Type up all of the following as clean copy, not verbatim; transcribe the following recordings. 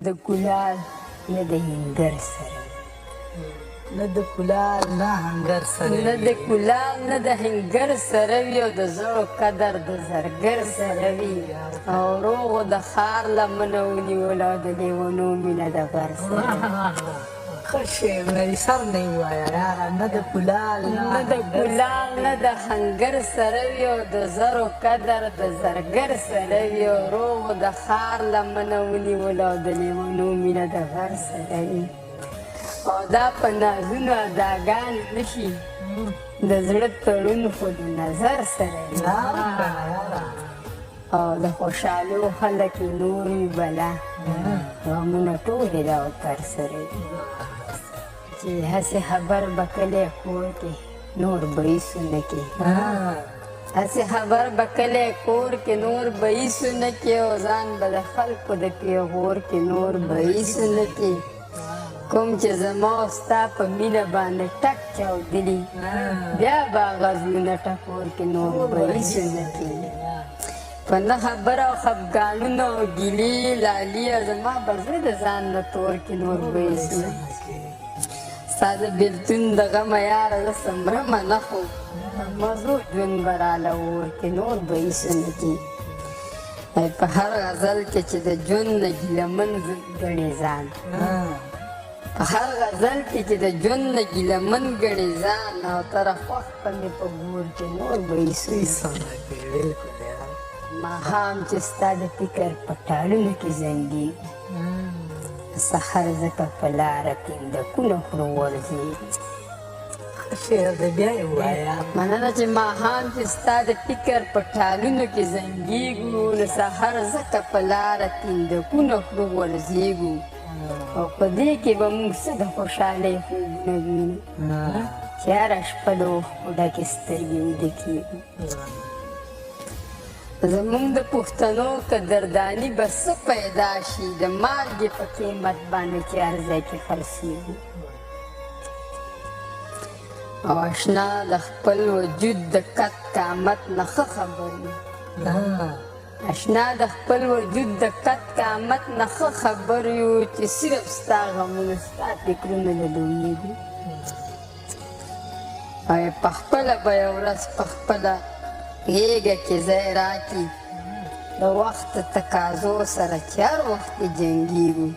د کولال نه د هنګر سره نه د کولال نه هنګر سره نه د کولال نه د هنګر سره وي او د زړو قدر د زرګر سره وي او روغو د ښار لمنه ونیوله او د لیونو مینه د غر سره ښه شعر لري سر نه یې ووایه یاره نه د کولال نه د کولال نه د هنګر سره وي او د زرو قدر د زرګر سره وي او روغو د ښار لمنه ونیوله او د لیونو مینه د غر سره وي او دا په نازونو اداګانې نه شي د زړه تړون خو د نظر سره وي او د خوشحالو خلک یې نور وي بلا غمونه ټولې د اوتر سره وي چې هسې خبر به کلی کور کې نور به ایسو نه کې هسې خبر به کلی کور کې نور به ایسو نه کې او ځان به د خلکو د پیغور کې نور به ایسو نه کې کوم چې زما او ستا په مینه باندې ټک چاودلي بیا به غزلونه ټکور کې نور به ایسو نه کې په نه خبره او خفګانونه او ګیلې لالیه زما به زړه د ځان نه تور کې نور به ایسو نه کې ستا د بېلتون د غمه یاره زه څمرمه نه خو مزو ژوند به راله اور کې نور به ایسو نه کې په هر غزل کې چې د ژوند نه ګیلمن ګڼې ځان په هر غزل کې چې د ژوند نه ګیلمن ګڼې ځان او تره خوښ په مې په ګور کې نور به ایسو نه کې ماښام چې ستا د فکر په ټالونو کې زنګېږي سحر ځکه په لاره تندکونه خورو ورځېږي شعر دی بیا یې ووایه مننه چې ماښام چې ستا د فکر په ټالونو کې زنګېږو نو سحر ځکه په لاره تندکونه خورو ورځېږو او په دې کې به موږ څه د خوشحالۍ خوبونه وینو چې هره شپه د اوښکو ډکې سترګې ویده کېږو زمونږ د پښتنو قدرداني به څه پیدا شي د مالګې په قیمت باندې چې هر ځای کې خرڅېږو او اشنا د خپل وجود د قد قامت نه ښه خبر وي اشنا د خپل وجود د قد قامت نه ښه خبر یو چې صرف ستا غمونه ستا فکرونه د لویېږو او پخپله به یو ورځ پخپله غېږه کې ځای راکړي د وخت تقاضو سره چې هر وخت کې جنګېږو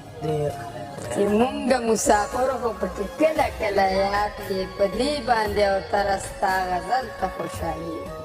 چې مونږ د مسافرو خو پکې کله کله یاد کړې په دې باندې او تره ستا غزل ته خوشحالېږو